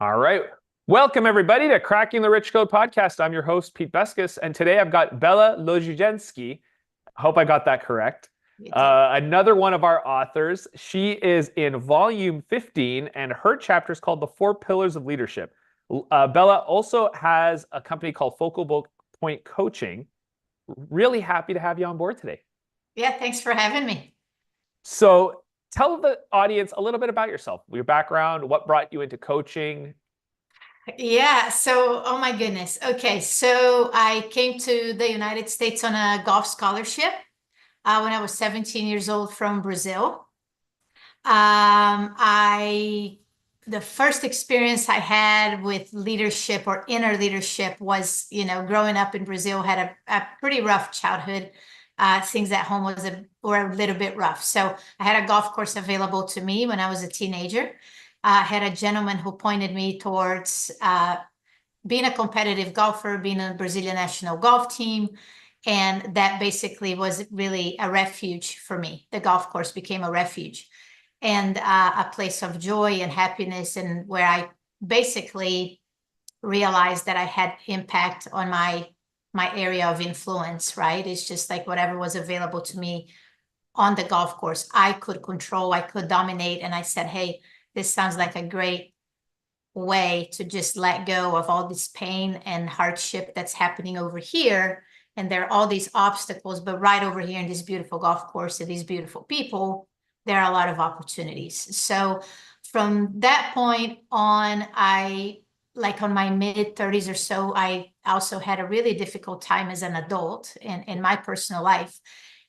All right. Welcome, everybody, to Cracking the Rich Code podcast. I'm your host, Pete Beskus, and today I've got Bella Lozhizhensky. I hope I got that correct. You did. Another one of our authors. She is in volume 15, and her chapter is called The Four Pillars of Leadership. Bella also has a company called Focal Point Coaching. Really happy to have you on board today. Yeah, thanks for having me. So, tell the audience a little bit about yourself, your background, what brought you into coaching. Yeah, so, oh my goodness. Okay, so I came to the United States on a golf scholarship when I was 17 years old from Brazil. I the first experience I had with leadership or inner leadership was, growing up in Brazil, had a pretty rough childhood. Things at home were a little bit rough. So I had a golf course available to me when I was a teenager. I had a gentleman who pointed me towards being a competitive golfer, being a Brazilian national golf team. And that basically was really a refuge for me. The golf course became a refuge and a place of joy and happiness, and where I basically realized that I had impact on my area of influence, right? It's just like whatever was available to me on the golf course, I could control, I could dominate. And I said, hey, this sounds like a great way to just let go of all this pain and hardship that's happening over here. And there are all these obstacles, but right over here in this beautiful golf course and these beautiful people, there are a lot of opportunities. So from that point on, like on my mid 30s or so, I also had a really difficult time as an adult in my personal life.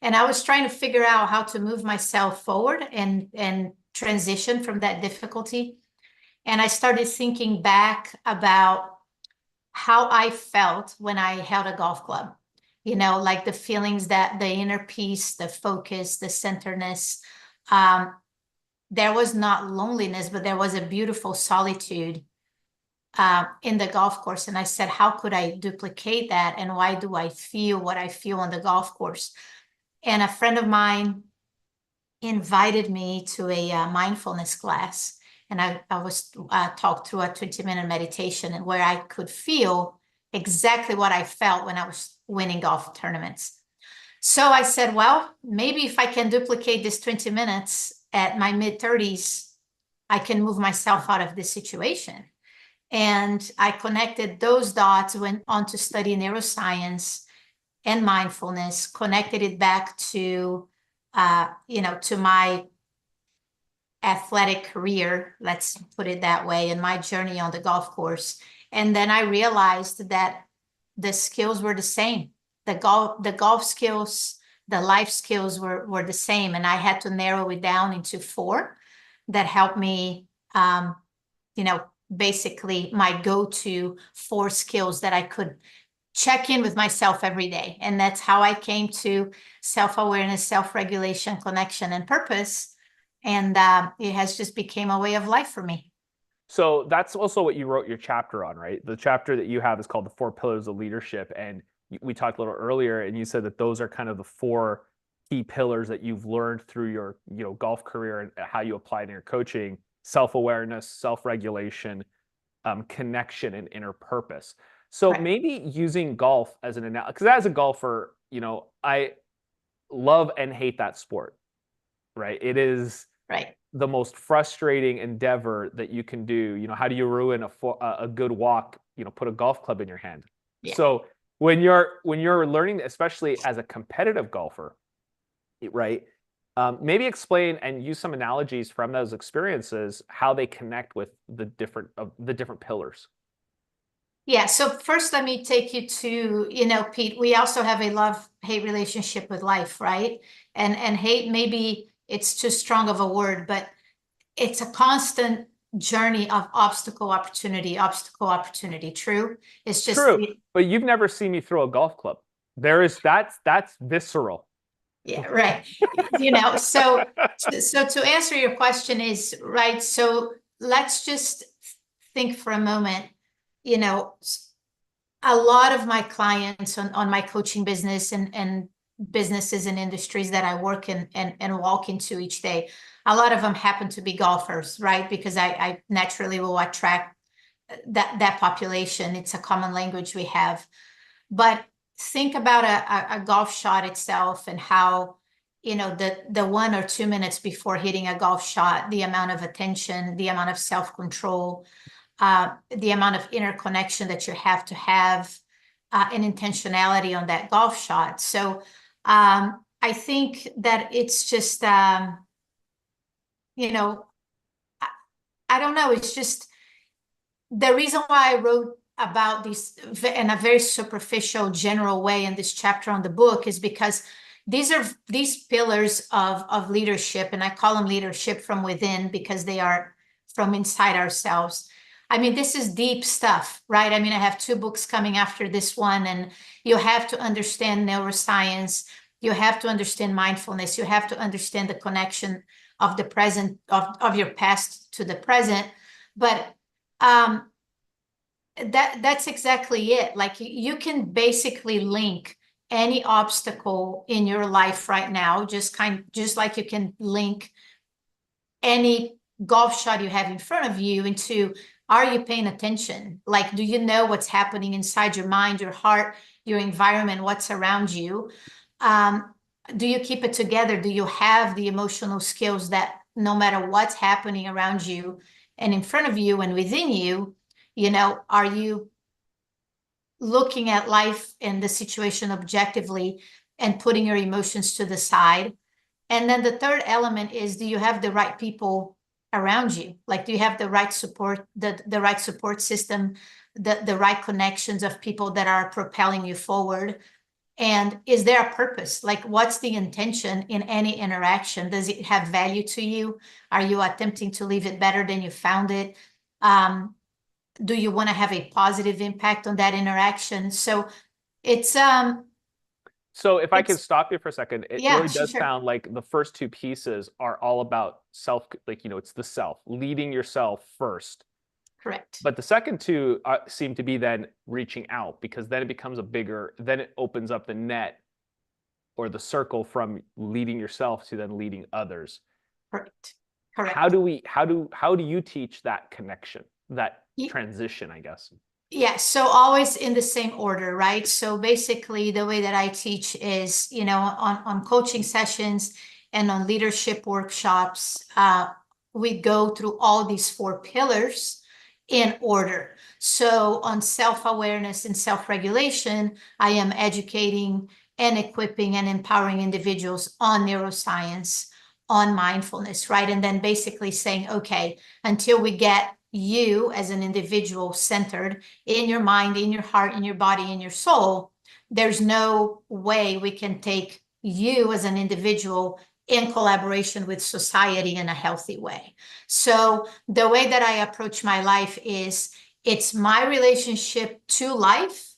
And I was trying to figure out how to move myself forward and transition from that difficulty. And I started thinking back about how I felt when I held a golf club, like the feelings, that the inner peace, the focus, the centeredness. There was not loneliness, but there was a beautiful solitude in the golf course. And I said, how could I duplicate that? And why do I feel what I feel on the golf course? And a friend of mine invited me to a mindfulness class. And I was talked through a 20-minute meditation, and where I could feel exactly what I felt when I was winning golf tournaments. So I said, well, maybe if I can duplicate this 20 minutes at my mid 30s, I can move myself out of this situation. And I connected those dots, went on to study neuroscience and mindfulness, connected it back to, to my athletic career, let's put it that way, and my journey on the golf course. And then I realized that the skills were the same. The golf skills, the life skills were the same. And I had to narrow it down into four that helped me, basically my go-to four skills that I could check in with myself every day. And that's how I came to self-awareness, self-regulation, connection, and purpose. And it has just became a way of life for me. So that's also what you wrote your chapter on, right? The chapter that you have is called The Four Pillars of Leadership. And we talked a little earlier, and you said that those are kind of the four key pillars that you've learned through your, golf career and how you apply it in your coaching: self-awareness, self-regulation, connection, and inner purpose. So Right. maybe using golf as an analogy, because as a golfer, I love and hate that sport, right? It is Right. the most frustrating endeavor that you can do. How do you ruin a good walk? Put a golf club in your hand. Yeah. So when you're learning, especially as a competitive golfer, right? Maybe explain and use some analogies from those experiences, how they connect with the different pillars. Yeah. So first, let me take you to, Pete, we also have a love-hate relationship with life, right? And hate, maybe it's too strong of a word, but it's a constant journey of obstacle, opportunity. True. It's just, True, but you've never seen me throw a golf club. That's visceral. yeah, right. So to answer your question is right. So let's just think for a moment, you know, a lot of my clients on my coaching business and businesses and industries that I work in and walk into each day, a lot of them happen to be golfers, right? Because I naturally will attract that population. It's a common language we have. But think about a golf shot itself and how, the 1 or 2 minutes before hitting a golf shot, the amount of attention, the amount of self-control, the amount of interconnection that you have to have, and intentionality on that golf shot. So I think that it's just, you know, I don't know. It's just the reason why I wrote about this in a very superficial, general way in this chapter on the book is because these pillars of leadership, and I call them leadership from within because they are from inside ourselves. I mean, this is deep stuff, right? I mean, I have 2 books coming after this one, and you have to understand neuroscience. You have to understand mindfulness. You have to understand the connection of the present, of your past to the present. But that's exactly it. Like you can basically link any obstacle in your life right now, just like you can link any golf shot you have in front of you into, are you paying attention? Like, do you know what's happening inside your mind, your heart, your environment, what's around you? Do you keep it together? Do you have the emotional skills that no matter what's happening around you and in front of you and within you, are you looking at life and the situation objectively and putting your emotions to the side? And then the third element is, do you have the right people around you? Like, do you have the right support, the right support system, the right connections of people that are propelling you forward? And is there a purpose? Like, what's the intention in any interaction? Does it have value to you? Are you attempting to leave it better than you found it? Do you want to have a positive impact on that interaction? So it's So if I could it's stop you for a second, it yeah, really sure, does sure. sound like the first 2 pieces are all about self, like, it's the self, leading yourself first. Correct. But the second 2 seem to be then reaching out, because then it becomes then it opens up the net or the circle from leading yourself to then leading others. Correct. How Correct. do we, how do you teach that connection, that Ye- transition, I guess? Yeah, so always in the same order, right? So basically, the way that I teach is, on coaching sessions and on leadership workshops, we go through all these 4 pillars in order. So on self-awareness and self-regulation, I am educating and equipping and empowering individuals on neuroscience, on mindfulness, right? And then basically saying, okay, until we get you as an individual centered in your mind, in your heart, in your body, in your soul, there's no way we can take you as an individual in collaboration with society in a healthy way. So the way that I approach my life is, it's my relationship to life.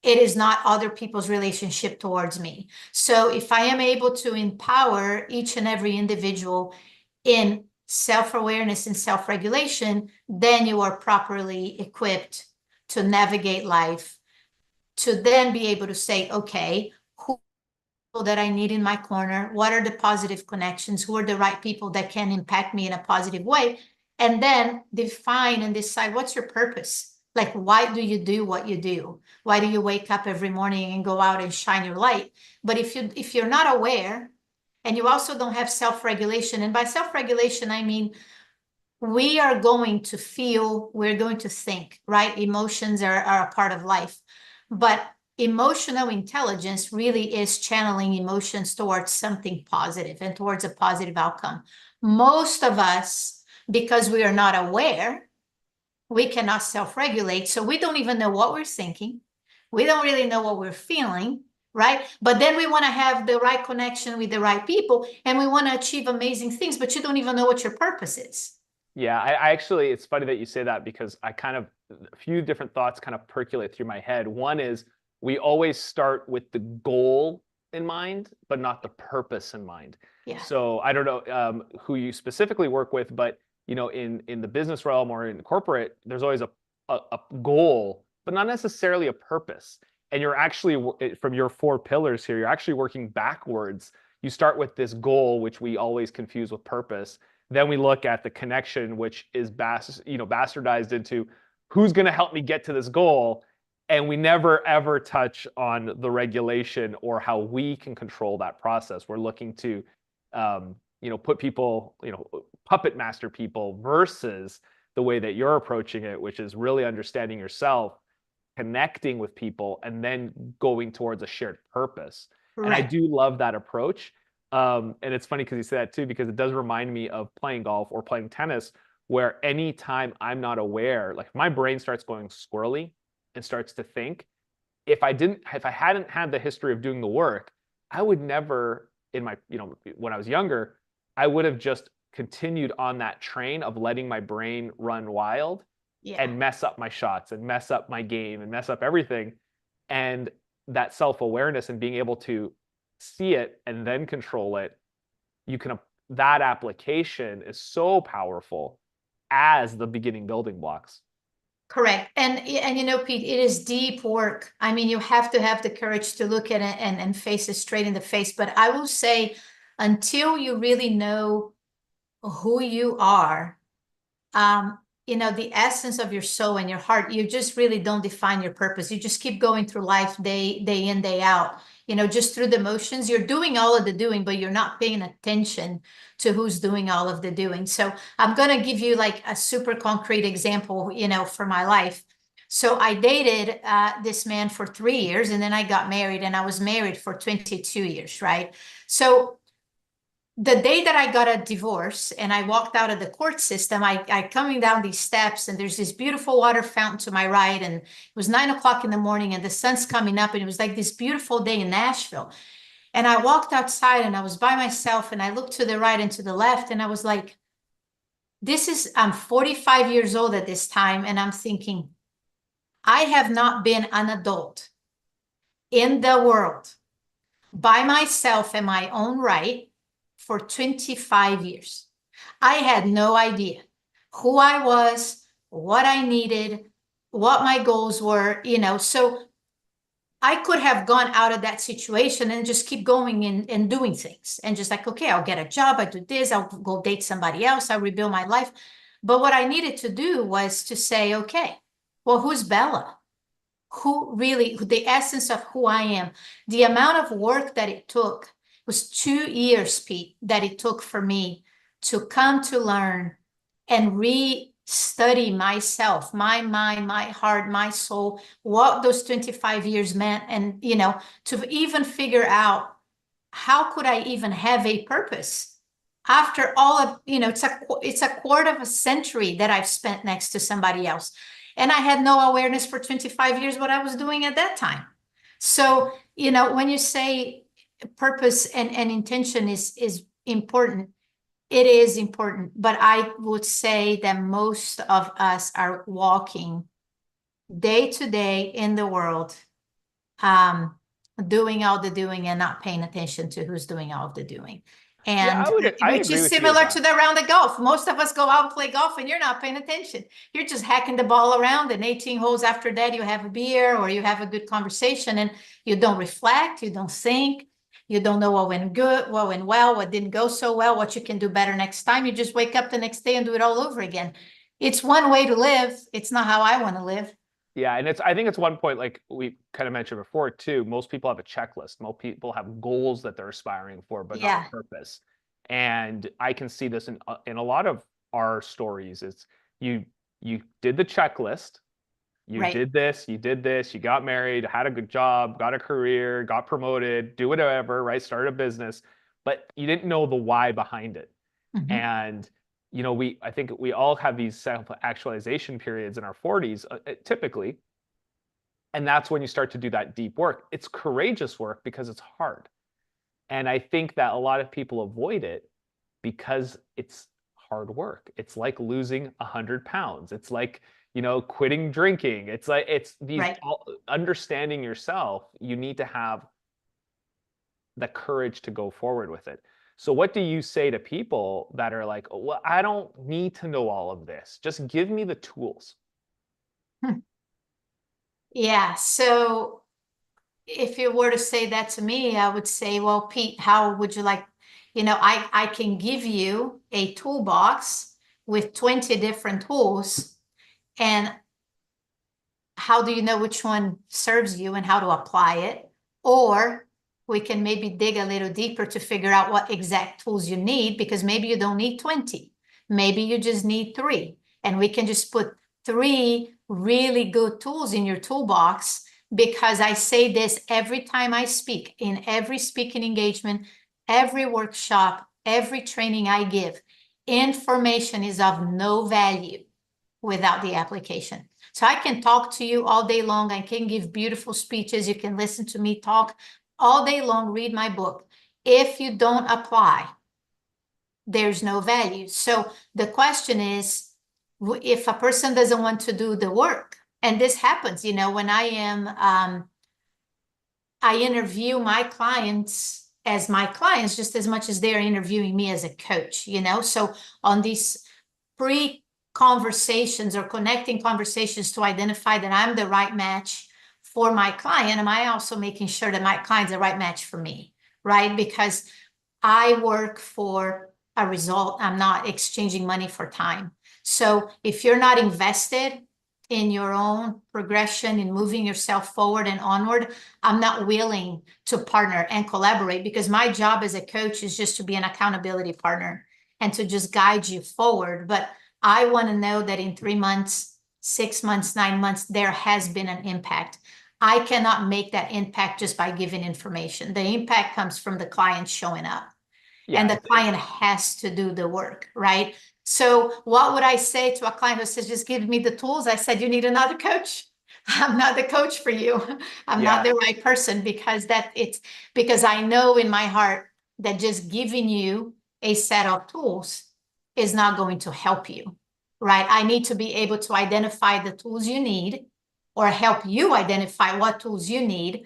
It is not other people's relationship towards me. So if I am able to empower each and every individual in self-awareness and self-regulation, then you are properly equipped to navigate life, to then be able to say, okay, who that I need in my corner? What are the positive connections? Who are the right people that can impact me in a positive way? And then define and decide, what's your purpose? Like, why do you do what you do? Why do you wake up every morning and go out and shine your light? But if you're not aware, and you also don't have self-regulation, and by self-regulation, I mean, we are going to feel, we're going to think, right? Emotions are a part of life. But emotional intelligence really is channeling emotions towards something positive and towards a positive outcome. Most of us, because we are not aware, we cannot self-regulate. So we don't even know what we're thinking. We don't really know what we're feeling, right? But then we want to have the right connection with the right people, and we want to achieve amazing things, but you don't even know what your purpose is. Yeah, I actually, it's funny that you say that, because a few different thoughts kind of percolate through my head. One is, we always start with the goal in mind, but not the purpose in mind. Yeah. So I don't know who you specifically work with, but in the business realm or in corporate, there's always a goal, but not necessarily a purpose. And you're actually, from your 4 pillars here, you're actually working backwards. You start with this goal, which we always confuse with purpose. Then we look at the connection, which is bastardized into who's going to help me get to this goal? And we never ever touch on the regulation or how we can control that process. We're looking to, put people, puppet master people versus the way that you're approaching it, which is really understanding yourself, connecting with people, and then going towards a shared purpose. And I Right. do love that approach. And it's funny because you say that too, because it does remind me of playing golf or playing tennis, where anytime I'm not aware, like my brain starts going squirrely and starts to think, if I hadn't had the history of doing the work, I would never, in my, when I was younger, I would have just continued on that train of letting my brain run wild Yeah. and mess up my shots and mess up my game and mess up everything. And that self-awareness and being able to see it and then control it, you can, that application is so powerful as the beginning building blocks. Correct. And Pete, it is deep work. I mean, you have to have the courage to look at it and face it straight in the face. But I will say, until you really know who you are, the essence of your soul and your heart, you just really don't define your purpose. You just keep going through life day in, day out, just through the motions. You're doing all of the doing, but you're not paying attention to who's doing all of the doing. So I'm going to give you like a super concrete example, for my life. So I dated this man for 3 years, and then I got married, and I was married for 22 years, right? So the day that I got a divorce and I walked out of the court system, I coming down these steps, and there's this beautiful water fountain to my right, and it was 9 o'clock in the morning, and the sun's coming up, and it was like this beautiful day in Nashville. And I walked outside, and I was by myself, and I looked to the right and to the left, and I was like, I'm 45 years old at this time, and I'm thinking, I have not been an adult in the world by myself in my own right for 25 years. I had no idea who I was, what I needed, what my goals were, so I could have gone out of that situation and just keep going and doing things and just like, okay, I'll get a job, I do this, I'll go date somebody else, I'll rebuild my life. But what I needed to do was to say, okay, well, who's Bella? The essence of who I am, the amount of work that it took was 2 years, Pete, that it took for me to come to learn and re-study myself, my mind, my heart, my soul, what those 25 years meant. And, to even figure out how could I even have a purpose after all of, it's a quarter of a century that I've spent next to somebody else. And I had no awareness for 25 years what I was doing at that time. So, when you say purpose and intention is important, it is important. But I would say that most of us are walking day to day in the world, doing all the doing and not paying attention to who's doing all of the doing. Yeah, And I which agree is with you with similar that. to the round of golf. Most of us go out and play golf and you're not paying attention. You're just hacking the ball around, and 18 holes after that, you have a beer or you have a good conversation, and you don't reflect, you don't think, you don't know what went good, what went well, what didn't go so well, what you can do better next time. You just wake up the next day and do it all over again. It's one way to live. It's not how I want to live. Yeah, and I think it's one point, like we kind of mentioned before too, most people have a checklist. Most people have goals that they're aspiring for, but not Yeah, purpose. And I can see this in a lot of our stories. It's you you did the checklist, right. you did this, you got married, had a good job, got a career, got promoted, do whatever, right? Started a business, but you didn't know the why behind it. Mhm. And I think we all have these self-actualization periods in our 40s, typically, and that's when you start to do that deep work. It's courageous work because it's hard. And I think that a lot of people avoid it because it's hard work. It's like losing 100 pounds. It's like, quitting drinking. It's like, it's these Right. understanding yourself. You need to have the courage to go forward with it. So what do you say to people that are like, "Oh, well, I don't need to know all of this. Just give me the tools." Hmm. Yeah. So if you were to say that to me, I would say, well, Pete, how would you like, I can give you a toolbox with 20 different tools, and how do you know which one serves you and how to apply it? Or we can maybe dig a little deeper to figure out what exact tools you need, because maybe you don't need 20. Maybe you just need 3. And we can just put 3 really good tools in your toolbox, because I say this every time I speak, in every speaking engagement, every workshop, every training I give. Information is of no value without the application. So I can talk to you all day long. I can give beautiful speeches. You can listen to me talk all day long, read my book. If you don't apply, there's no value. So the question is, if a person doesn't want to do the work, and this happens, you know, when I interview my clients as my clients just as much as they're interviewing me as a coach, you know? So on these pre-conversations or connecting conversations to identify that I'm the right match for my client, am I also making sure that my client's the right match for me, right? Because I work for a result. I'm not exchanging money for time. So if you're not invested in your own progression and moving yourself forward and onward, I'm not willing to partner and collaborate, because my job as a coach is just to be an accountability partner and to just guide you forward. But I want to know that in 3 months, 6 months, 9 months, there has been an impact. I cannot make that impact just by giving information. The impact comes from the client showing up. Yeah. And the client has to do the work, right? So what would I say to a client who says, just give me the tools? I said, you need another coach. I'm not the coach for you. I'm not the right person, because because I know in my heart that just giving you a set of tools is not going to help you, right? I need to be able to identify the tools you need, or help you identify what tools you need,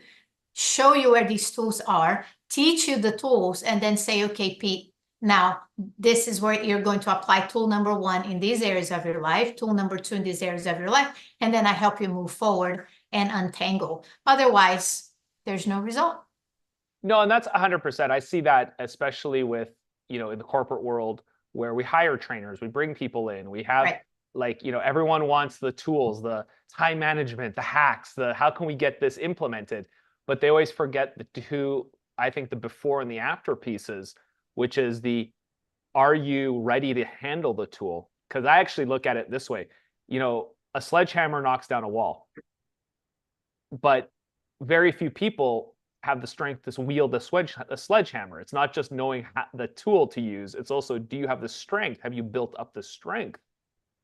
show you where these tools are, teach you the tools, and then say, okay, Pete, now this is where you're going to apply tool number 1 in these areas of your life, tool number 2 in these areas of your life, and then I help you move forward and untangle. Otherwise, there's no result. No, and that's 100%. I see that especially with, you know, in the corporate world where we hire trainers, we bring people in, we have Right. like, you know, everyone wants the tools, the time management, the hacks, the how can we get this implemented? But they always forget the two, I think the before and the after pieces, which is the, are you ready to handle the tool? Because I actually look at it this way, you know, a sledgehammer knocks down a wall, but very few people have the strength to wield a sledgehammer. It's not just knowing the tool to use. It's also, do you have the strength? Have you built up the strength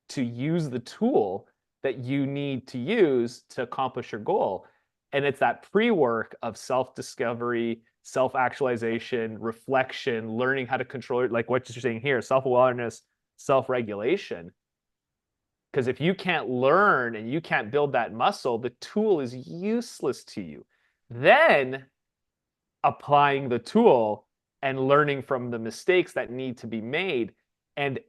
to use the tool that you need to use to accomplish your goal? And it's that pre-work of self-discovery, self-actualization, reflection, learning how to control it, like what you're saying here, self-awareness, self-regulation. Because if you can't learn and you can't build that muscle, the tool is useless to you. Then applying the tool and learning from the mistakes that need to be made, and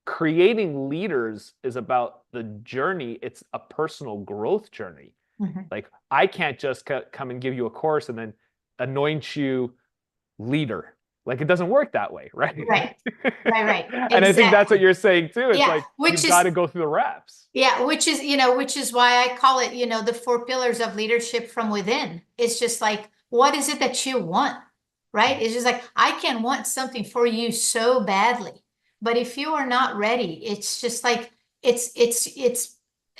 creating leaders is about the journey. It's a personal growth journey. Mm-hmm. Like I can't just come and give you a course and then anoint you leader. Like it doesn't work that way, right? Right. And I think that's what Exactly. you're saying too. It's Yeah, like which you've got is to go through the reps. Yeah, which is why I call it, the 4 pillars of leadership from within. It's just like, what is it that you want, right? It's just like, I can want something for you so badly, but if you are not ready, it's just like, it's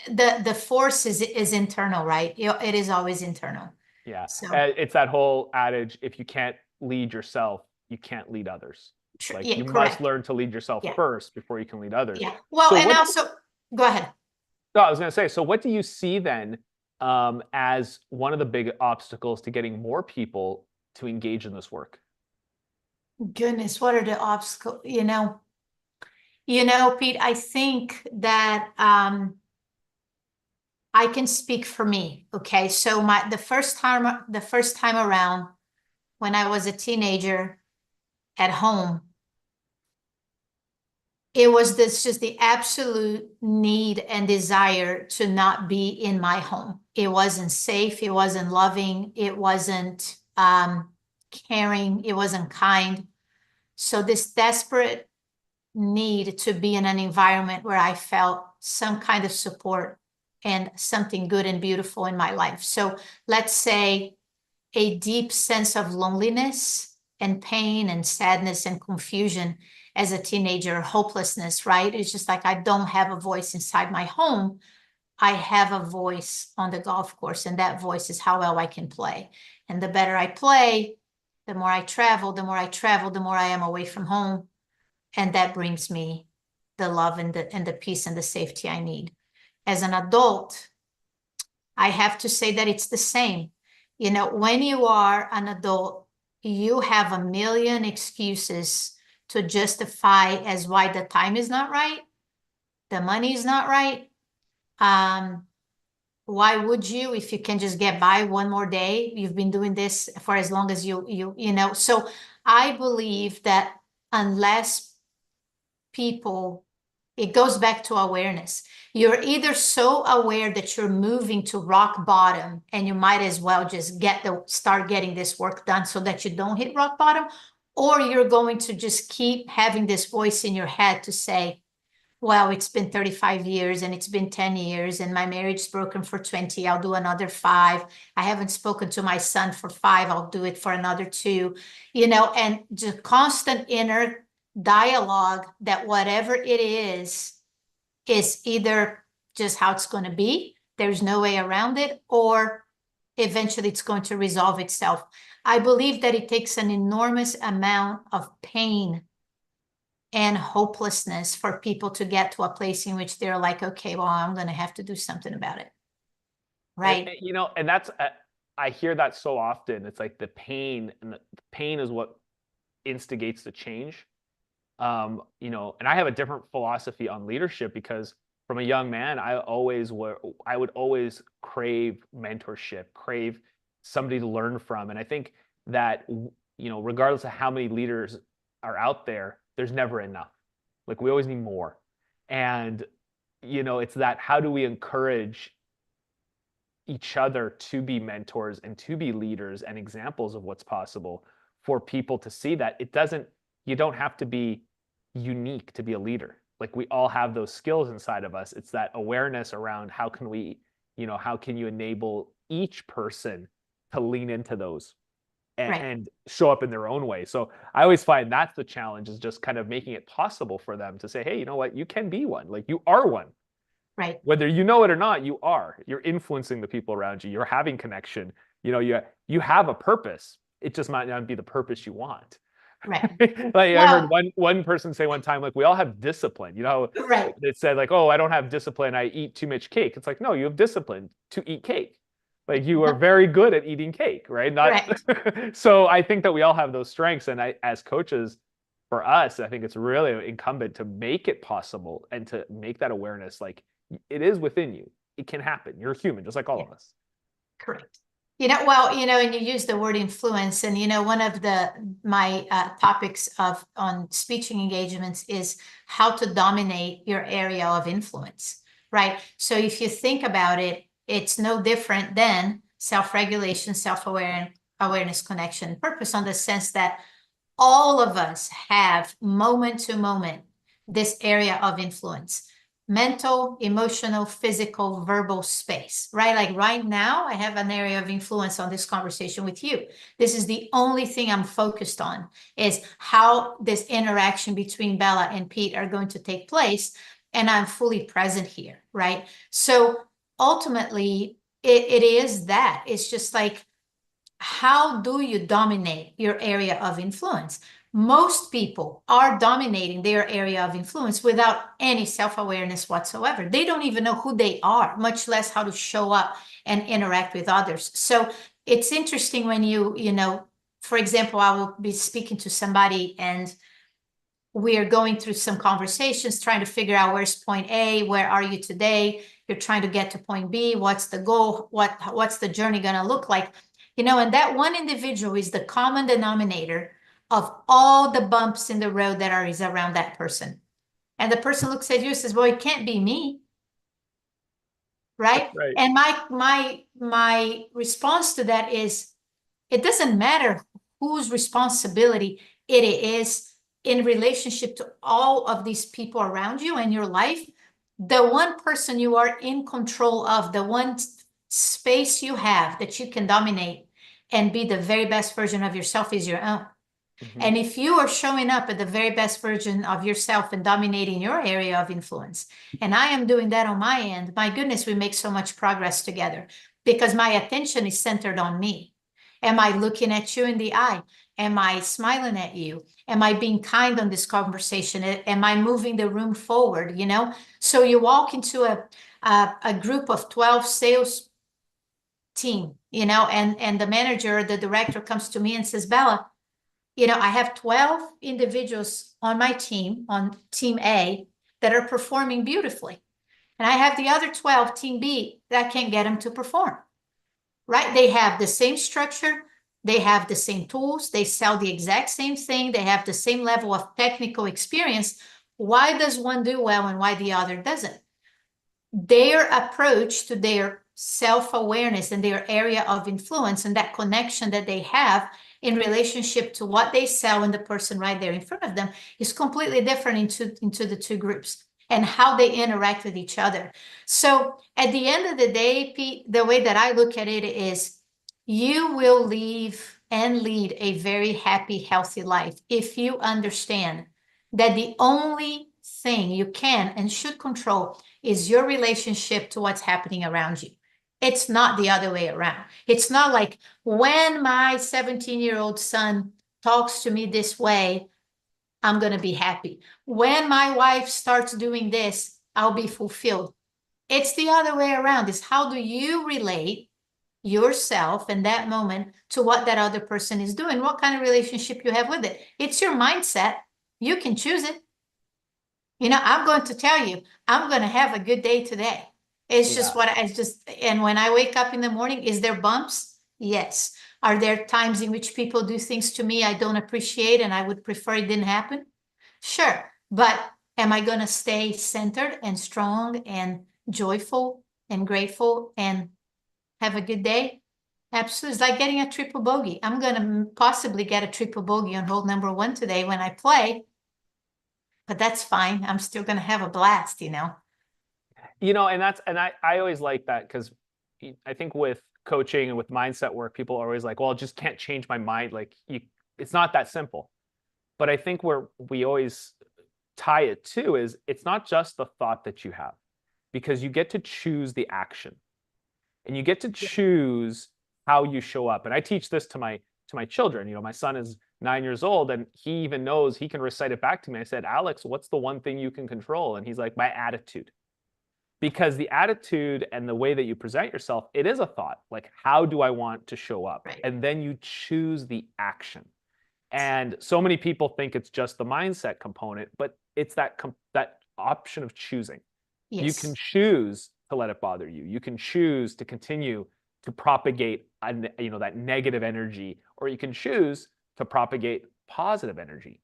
the force is internal, right? It is always internal. Yeah. So It's that whole adage, if you can't lead yourself, you can't lead others. Like yeah, you must correct. learn to lead yourself Yeah. first before you can lead others. Yeah. Well, So and what, also, go ahead. no, I was going to say, so what do you see then as one of the big obstacles to getting more people to engage in this work? Goodness, what are the obstacles? Pete, I think that I can speak for me. Okay. So the first time around, when I was a teenager at home, it was just the absolute need and desire to not be in my home. It wasn't safe, it wasn't loving, it wasn't caring, it wasn't kind. So this desperate need to be in an environment where I felt some kind of support and something good and beautiful in my life. So let's say a deep sense of loneliness and pain and sadness and confusion as a teenager, hopelessness, right? It's just like I don't have a voice inside my home. I have a voice on the golf course, and that voice is how well I can play. And the better I play, the more I travel, the more I travel, the more I am away from home. And that brings me the love and the peace and the safety I need. As an adult, I have to say that it's the same. You know, when you are an adult, you have a million excuses to justify as why the time is not right, the money is not right. Why would you, if you can just get by one more day? You've been doing this for as long as you know. So I believe that unless people, it goes back to awareness. You're either so aware that you're moving to rock bottom and you might as well just start getting this work done so that you don't hit rock bottom, or you're going to just keep having this voice in your head to say, well, it's been 35 years and it's been 10 years and my marriage is broken for 20. I'll do another 5. I haven't spoken to my son for 5. I'll do it for another 2, you know, and just constant inner dialogue that whatever it is either just how it's going to be. There's no way around it, or eventually it's going to resolve itself. I believe that it takes an enormous amount of pain and hopelessness for people to get to a place in which they're like, okay, well, I'm going to have to do something about it. Right. You know, and that's, I hear that so often. It's like the pain, and the pain is what instigates the change. You know, and I have a different philosophy on leadership because from a young man, I would always crave mentorship, crave somebody to learn from. And I think that, you know, regardless of how many leaders are out there, there's never enough. Like we always need more. And, you know, it's that, how do we encourage each other to be mentors and to be leaders and examples of what's possible for people to see that you don't have to be unique to be a leader. Like we all have those skills inside of us. It's that awareness around how can you enable each person to lean into those and show up in their own way. So I always find that's the challenge, is just kind of making it possible for them to say, hey, you know what, you can be one. Like you are one. Right. Whether you know it or not, you are. You're influencing the people around you. You're having connection. You know, you have a purpose. It just might not be the purpose you want. Right. Like I heard one person say one time, like, we all have discipline. You know, right. It said like, oh, I don't have discipline. I eat too much cake. It's like, no, you have discipline to eat cake. Like you are very good at eating cake, right? So I think that we all have those strengths. And as coaches, for us, I think it's really incumbent to make it possible and to make that awareness, like it is within you. It can happen. You're human, just like all of us. Correct. You know, well, you know, and you use the word influence, and you know, one of my topics on speaking engagements is how to dominate your area of influence, right? So if you think about it, it's no different than self-regulation, awareness, connection, purpose, on the sense that all of us have moment to moment this area of influence. Mental, emotional, physical, verbal space, right? Like right now, I have an area of influence on this conversation with you. This is the only thing I'm focused on, is how this interaction between Bella and Pete are going to take place. And I'm fully present here, right? So ultimately, it is that. It's just like, how do you dominate your area of influence? Most people are dominating their area of influence without any self-awareness whatsoever. They don't even know who they are, much less how to show up and interact with others. So it's interesting when you know, for example, I will be speaking to somebody and we are going through some conversations, trying to figure out where's point A, where are you today? You're trying to get to point B. What's the goal? What's the journey going to look like? You know, and that one individual is the common denominator of all the bumps in the road that is around that person. And the person looks at you and says, well, it can't be me. Right? Right. And my response to that is, it doesn't matter whose responsibility it is in relationship to all of these people around you in your life. the one person you are in control of, the one space you have that you can dominate and be the very best version of yourself is your own. Mhm. And if you are showing up at the very best version of yourself and dominating your area of influence, and I am doing that on my end, my goodness, we make so much progress together because my attention is centered on me. Am I looking at you in the eye? Am I smiling at you? Am I being kind on this conversation? Am I moving the room forward? You know, so you walk into a group of 12 sales team, you know, and the manager, the director comes to me and says, Bella, you know, I have 12 individuals on my team, on team A, that are performing beautifully. And I have the other 12, team B, that I can't get them to perform, right? They have the same structure, they have the same tools, they sell the exact same thing, they have the same level of technical experience. Why does one do well and why the other doesn't? Their approach to their self-awareness and their area of influence and that connection that they have in relationship to what they sell and the person right there in front of them is completely different into the two groups and how they interact with each other. So at the end of the day, Pete, the way that I look at it is you will live and lead a very happy, healthy life if you understand that the only thing you can and should control is your relationship to what's happening around you. It's not the other way around. It's not like when my 17-year-old son talks to me this way, I'm going to be happy. When my wife starts doing this, I'll be fulfilled. It's the other way around. It's how do you relate yourself in that moment to what that other person is doing? What kind of relationship you have with it? It's your mindset. You can choose it. You know, I'm going to tell you, I'm going to have a good day today. It's just Yeah. what I just, and when I wake up in the morning, is there bumps? Yes. Are there times in which people do things to me I don't appreciate and I would prefer it didn't happen? Sure. But am I going to stay centered and strong and joyful and grateful and have a good day? Absolutely. It's like getting a triple bogey. I'm going to possibly get a triple bogey on hole number one today when I play, but that's fine. I'm still going to have a blast, you know? You know, and that's and I always like that because I think with coaching and with mindset work, people are always like, well, I just can't change my mind. Like it's not that simple. But I think where we always tie it to is it's not just the thought that you have, because you get to choose the action and you get to choose how you show up. And I teach this to my children. You know, my son is 9 years old and he even knows he can recite it back to me. I said, Alex, what's the one thing you can control? And he's like, my attitude. Because the attitude and the way that you present yourself, it is a thought. Like, how do I want to show up? Right. And then you choose the action. And so many people think it's just the mindset component, but it's that option of choosing. You can Yes. choose to let it bother you. You can choose to continue to propagate that negative energy, or you can choose to propagate positive energy.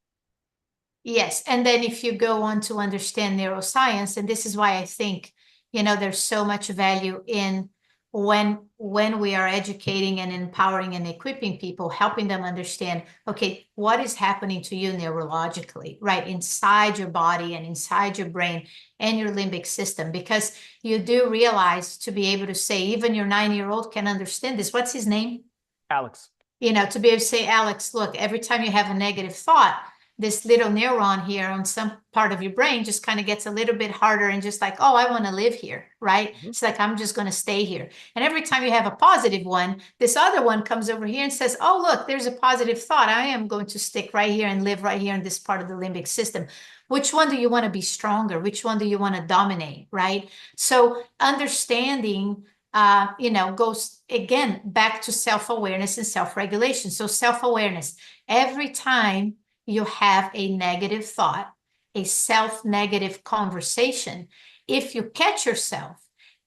Yes. And then if you go on to understand neuroscience, and this is why I think, you know, there's so much value in when we are educating and empowering and equipping people, helping them understand, okay, what is happening to you neurologically, right? Inside your body and inside your brain and your limbic system, because you do realize to be able to say, even your 9-year-old can understand this. What's his name? Alex. You know, to be able to say, Alex, look, every time you have a negative thought, this little neuron here on some part of your brain just kind of gets a little bit harder and just like, oh, I want to live here, right? Mhm. It's like, I'm just going to stay here. And every time you have a positive one, this other one comes over here and says, oh, look, there's a positive thought. I am going to stick right here and live right here in this part of the limbic system. Which one do you want to be stronger? Which one do you want to dominate, right? So understanding goes again back to self-awareness and self-regulation. So self-awareness, every time you have a negative thought, a self-negative conversation, if you catch yourself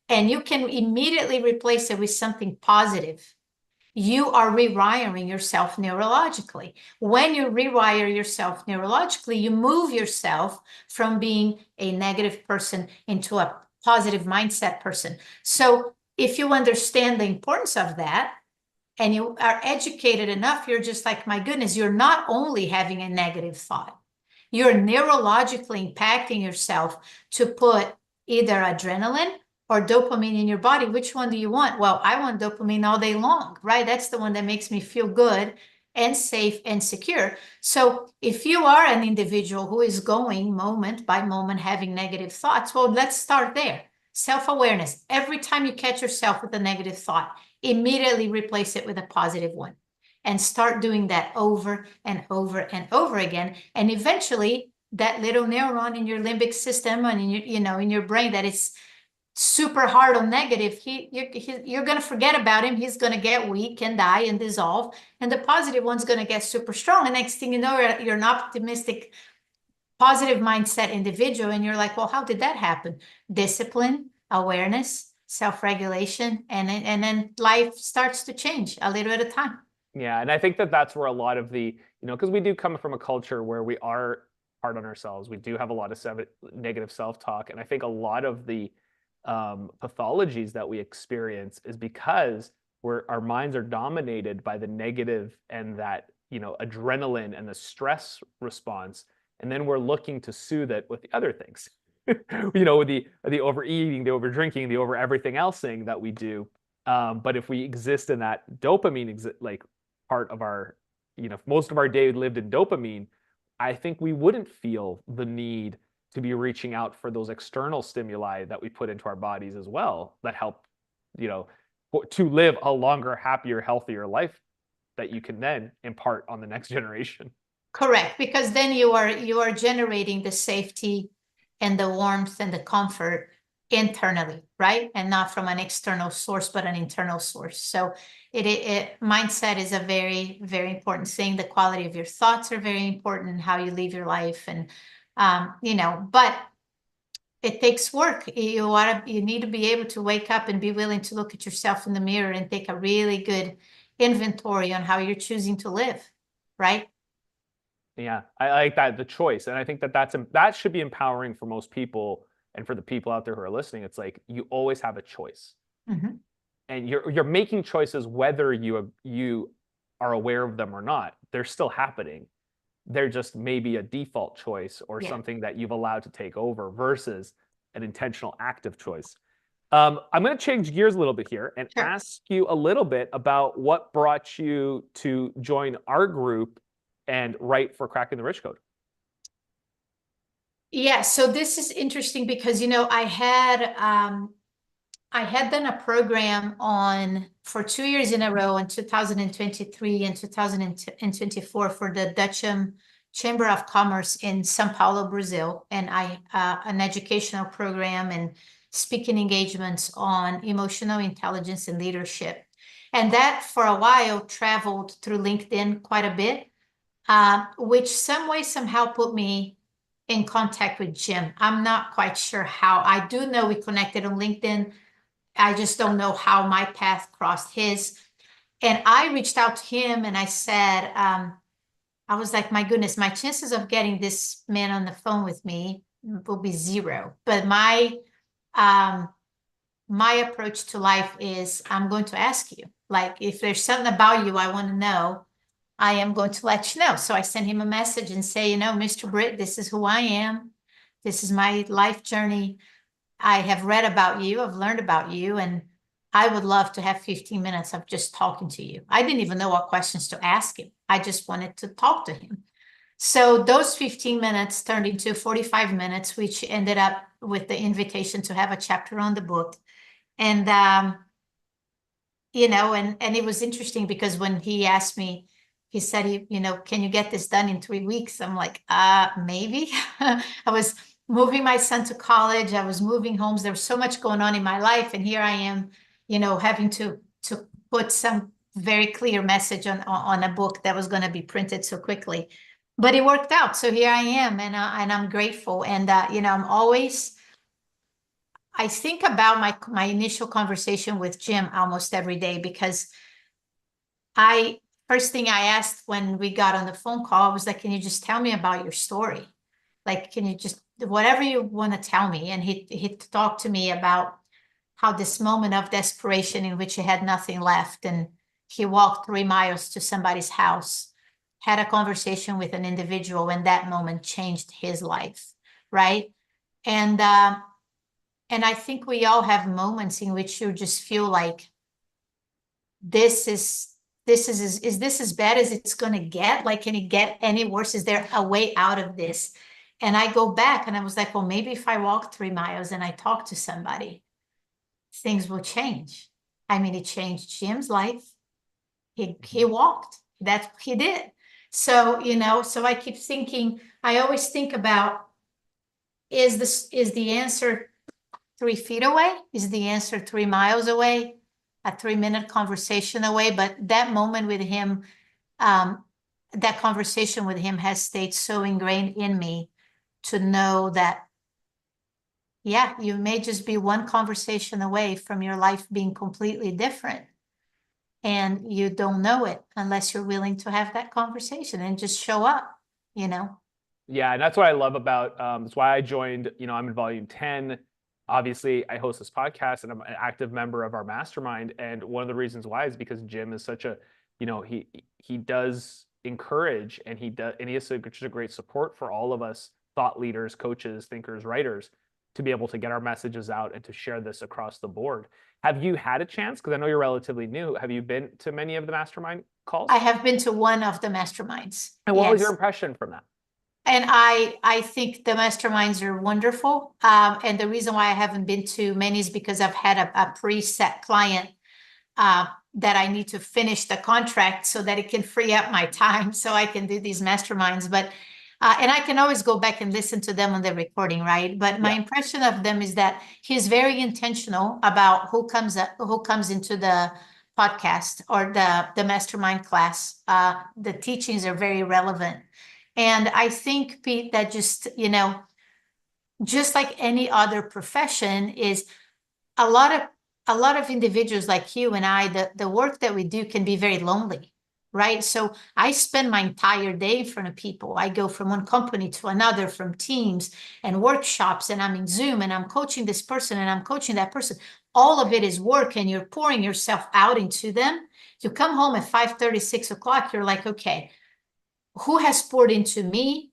and you can immediately replace it with something positive, you are rewiring yourself neurologically. When you rewire yourself neurologically, you move yourself from being a negative person into a positive mindset person. So if you understand the importance of that and you are educated enough, you're just like, my goodness, you're not only having a negative thought, you're neurologically impacting yourself to put either adrenaline or dopamine in your body. Which one do you want? Well, I want dopamine all day long, right? That's the one that makes me feel good and safe and secure. So if you are an individual who is going moment by moment having negative thoughts, well, let's start there. Self-awareness. Every time you catch yourself with a negative thought, immediately replace it with a positive one and start doing that over and over and over again. And eventually that little neuron in your limbic system and in your, in your brain that is super hard on negative, you're going to forget about him. He's going to get weak and die and dissolve. And the positive one's going to get super strong. And next thing you know, you're an optimistic, positive mindset individual. And you're like, well, how did that happen? Discipline, awareness, self-regulation, and then life starts to change a little at a time. Yeah, and I think that that's where a lot of the, because we do come from a culture where we are hard on ourselves. We do have a lot of negative self-talk. And I think a lot of the pathologies that we experience is because our minds are dominated by the negative and that, adrenaline and the stress response. And then we're looking to soothe it with the other things, with the overeating, the over drinking, the over everything else thing that we do. But if we exist in that dopamine, like part of our, most of our day lived in dopamine, I think we wouldn't feel the need to be reaching out for those external stimuli that we put into our bodies as well that help, to live a longer, happier, healthier life that you can then impart on the next generation. Correct, because then you are generating the safety and the warmth and the comfort internally, right? And not from an external source, but an internal source. So mindset is a very, very important thing. The quality of your thoughts are very important, how you live your life. And, but it takes work. You need to be able to wake up and be willing to look at yourself in the mirror and take a really good inventory on how you're choosing to live, right? Yeah, I like that, the choice. And I think that should be empowering for most people and for the people out there who are listening. It's like you always have a choice. Mm-hmm. And you're making choices whether you are aware of them or not. They're still happening. They're just maybe a default choice or something that you've allowed to take over versus an intentional active choice. I'm going to change gears a little bit here and ask you a little bit about what brought you to join our group and write for Cracking the Rich Code. Yeah, so this is interesting because, I had done a program for 2 years in a row in 2023 and 2024 for the Dutch Chamber of Commerce in São Paulo, Brazil. And an educational program and speaking engagements on emotional intelligence and leadership. And that for a while traveled through LinkedIn quite a bit, which some way somehow put me in contact with Jim. I'm not quite sure how. I do know we connected on LinkedIn. I just don't know how my path crossed his. And I reached out to him and I said, I was like, my goodness, my chances of getting this man on the phone with me will be zero. But my approach to life is I'm going to ask you. Like, if there's something about you I want to know, I am going to let you know. So I sent him a message and say, Mr. Britt, this is who I am. This is my life journey. I have read about you, I've learned about you, and I would love to have 15 minutes of just talking to you. I didn't even know what questions to ask him. I just wanted to talk to him. So those 15 minutes turned into 45 minutes, which ended up with the invitation to have a chapter on the book. And, and it was interesting because when he asked me, he said, can you get this done in 3 weeks? I'm like, maybe. I was moving my son to college. I was moving homes. There was so much going on in my life. And here I am, having to put some very clear message on a book that was going to be printed so quickly. But it worked out. So here I am, and I'm grateful. And, I think about my initial conversation with Jim almost every day, because first thing I asked when we got on the phone call was like, can you just tell me about your story? Like, can you just, whatever you want to tell me? And he talked to me about how this moment of desperation in which he had nothing left, and he walked 3 miles to somebody's house, had a conversation with an individual, and that moment changed his life, right? And And I think we all have moments in which you just feel like this is this as bad as it's going to get? Like, can it get any worse? Is there a way out of this? And I go back and I was like, well, maybe if I walk 3 miles and I talk to somebody, things will change. I mean, it changed Jim's life. He walked. That's what he did. So, so I keep thinking, I always think about, is the answer 3 feet away? Is the answer 3 miles away? A 3-minute conversation away? But that moment with him, that conversation with him has stayed so ingrained in me to know that, yeah, you may just be one conversation away from your life being completely different. And you don't know it unless you're willing to have that conversation and just show up, you know? Yeah, and that's what I love about that's why I joined, I'm in volume 10. Obviously, I host this podcast and I'm an active member of our mastermind. And one of the reasons why is because Jim is such a, he does encourage and he is such a great support for all of us thought leaders, coaches, thinkers, writers to be able to get our messages out and to share this across the board. Have you had a chance? Because I know you're relatively new. Have you been to many of the mastermind calls? I have been to one of the masterminds. And what was your impression from that? And I think the masterminds are wonderful. And the reason why I haven't been to many is because I've had a preset client that I need to finish the contract so that it can free up my time so I can do these masterminds. But and I can always go back and listen to them on the recording, right? But my impression of them is that he's very intentional about who comes into the podcast or the mastermind class. The teachings are very relevant. And I think, Pete, that just like any other profession is a lot of individuals like you and I, the work that we do can be very lonely, right? So I spend my entire day in front of people. I go from one company to another, from teams and workshops, and I'm in Zoom and I'm coaching this person and I'm coaching that person. All of it is work and you're pouring yourself out into them. You come home at 5:30, 6 o'clock, you're like, okay, who has poured into me?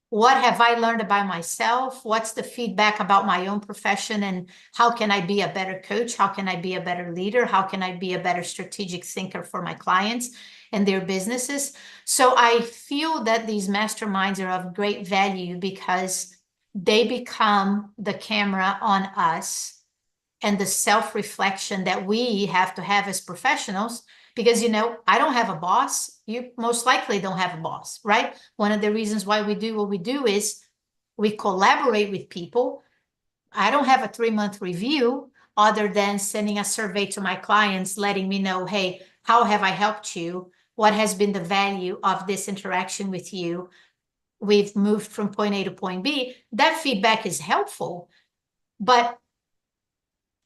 What have I learned about myself? What's the feedback about my own profession? And how can I be a better coach? How can I be a better leader? How can I be a better strategic thinker for my clients and their businesses? So I feel that these masterminds are of great value because they become the camera on us and the self-reflection that we have to have as professionals. Because, I don't have a boss. You most likely don't have a boss, right? One of the reasons why we do what we do is we collaborate with people. I don't have a 3-month review other than sending a survey to my clients, letting me know, hey, how have I helped you? What has been the value of this interaction with you? We've moved from point A to point B. That feedback is helpful, but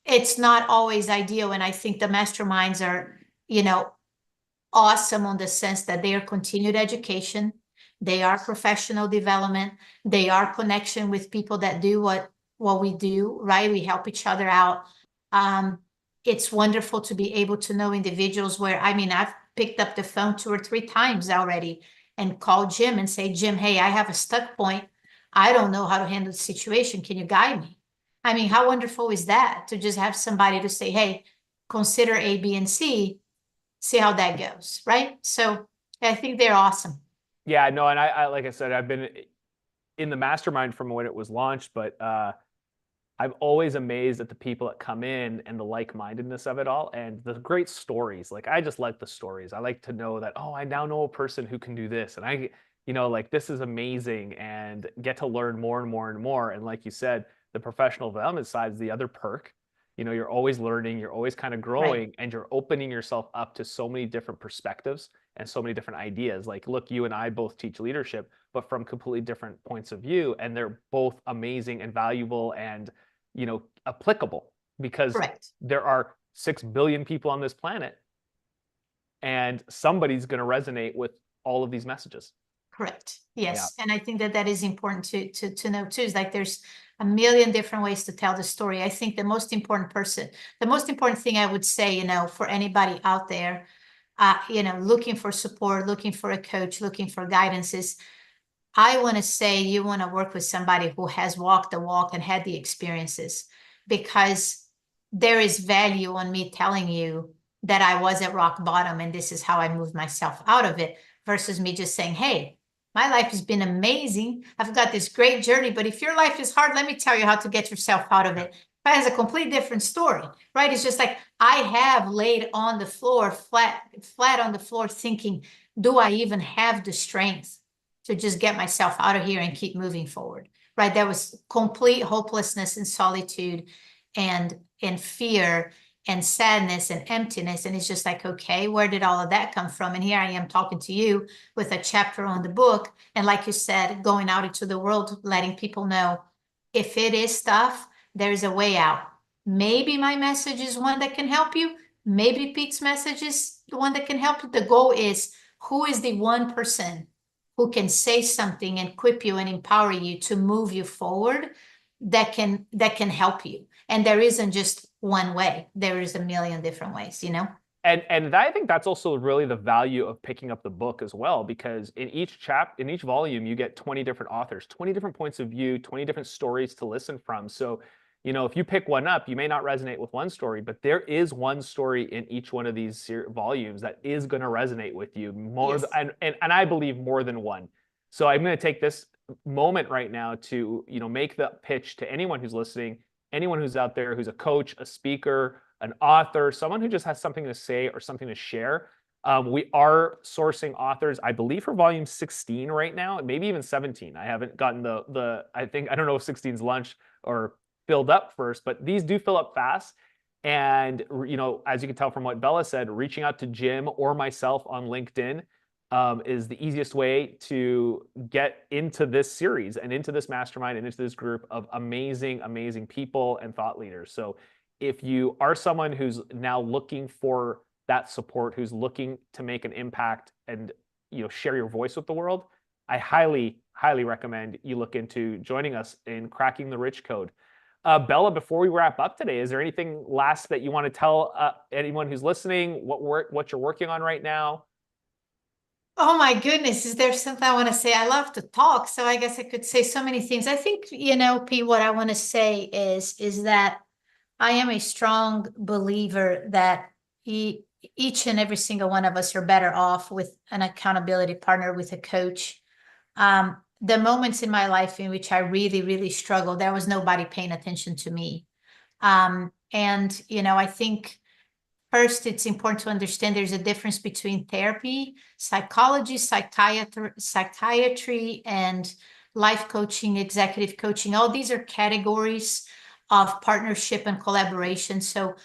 it's not always ideal. And I think the masterminds are, awesome on the sense that they are continued education, they are professional development, they are connection with people that do what we do, right? We help each other out. It's wonderful to be able to know individuals where, I've picked up the phone 2 or 3 times already and called Jim and say, Jim, hey, I have a stuck point. I don't know how to handle the situation. Can you guide me? How wonderful is that to just have somebody to say, hey, consider A, B, and C, see how that goes, right? So I think they're awesome. Yeah, no, and I like I said, I've been in the mastermind from when it was launched, but I'm always amazed at the people that come in and the like-mindedness of it all and the great stories. Like, I just like the stories. I like to know that, oh, I now know a person who can do this. And like, this is amazing, and get to learn more and more and more. And like you said, the professional development side is the other perk. You're always learning, you're always kind of growing, and you're opening yourself up to so many different perspectives and so many different ideas. Like, look, you and I both teach leadership, but from completely different points of view, and they're both amazing and valuable and applicable, because there are 6 billion people on this planet, and somebody's going to resonate with all of these messages. Correct. Yes. Yeah. And I think that is important to know too, is like there's a million different ways to tell the story. I think the most important thing I would say, for anybody out there, looking for support, looking for a coach, looking for guidance, is I want to say you want to work with somebody who has walked the walk and had the experiences, because there is value on me telling you that I was at rock bottom and this is how I moved myself out of it, versus me just saying, hey, my life has been amazing. I've got this great journey, but if your life is hard, let me tell you how to get yourself out of it. That has a complete different story, right? It's just like I have laid on the floor, flat on the floor, thinking, do I even have the strength to just get myself out of here and keep moving forward, right? That was complete hopelessness and solitude and fear and sadness and emptiness. And it's just like, okay, where did all of that come from? And here I am talking to you with a chapter on the book. And like you said, going out into the world, letting people know if it is tough, there's a way out. Maybe my message is one that can help you. Maybe Pete's message is the one that can help you. The goal is, who is the one person who can say something and equip you and empower you to move you forward, that can help you. And there isn't just one way. There is a million different ways, you know? And I think that's also really the value of picking up the book as well, because in each volume, you get 20 different authors, 20 different points of view, 20 different stories to listen from. So, if you pick one up, you may not resonate with one story, but there is one story in each one of these volumes that is going to resonate with you more, Yes. and I believe more than one. So I'm going to take this moment right now to, make the pitch to anyone who's listening, anyone who's out there, who's a coach, a speaker, an author, someone who just has something to say or something to share. We are sourcing authors, I believe, for volume 16 right now, maybe even 17. I haven't gotten I don't know if 16's launched or filled up first, but these do fill up fast. And, as you can tell from what Bella said, reaching out to Jim or myself on LinkedIn is the easiest way to get into this series and into this mastermind and into this group of amazing, amazing people and thought leaders. So if you are someone who's now looking for that support, who's looking to make an impact and share your voice with the world, I highly, highly recommend you look into joining us in Cracking the Rich Code. Bella, before we wrap up today, is there anything last that you want to tell anyone who's listening? What you're working on right now? Oh my goodness, is there something I want to say? I love to talk, so I guess I could say so many things. I think, Pete, what I want to say is that I am a strong believer that each and every single one of us are better off with an accountability partner, with a coach. The moments in my life in which I really, really struggled, there was nobody paying attention to me. And, I think first, it's important to understand there's a difference between therapy, psychology, psychiatry, and life coaching, executive coaching. All these are categories of partnership and collaboration. So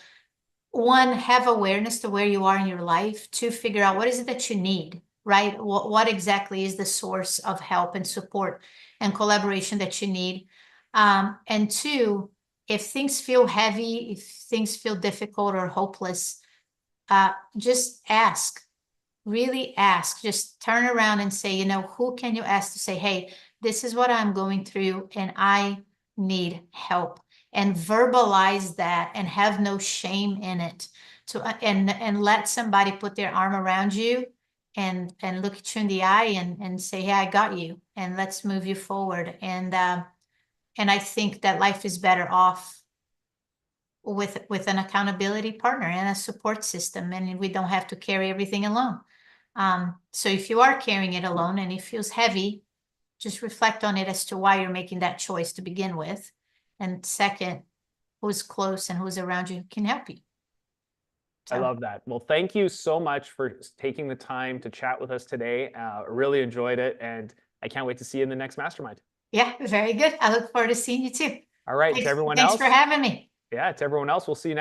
one, have awareness to where you are in your life. Two, figure out what is it that you need, right? What exactly is the source of help and support and collaboration that you need? And two, if things feel heavy, if things feel difficult or hopeless, just ask, really ask, just turn around and say, who can you ask to say, hey, this is what I'm going through and I need help, and verbalize that and have no shame in it, and let somebody put their arm around you and look at you in the eye and say, hey, I got you, and let's move you forward. And I think that life is better off with an accountability partner and a support system, and we don't have to carry everything alone. So if you are carrying it alone and it feels heavy, just reflect on it as to why you're making that choice to begin with. And second, who's close and who's around you who can help you. I So love that. Well, thank you so much for taking the time to chat with us today. Really enjoyed it, and I can't wait to see you in the next mastermind. yeah, very good. I look forward to seeing you too. All right, to everyone Thanks for else. having me. Yeah, to everyone else, we'll see you next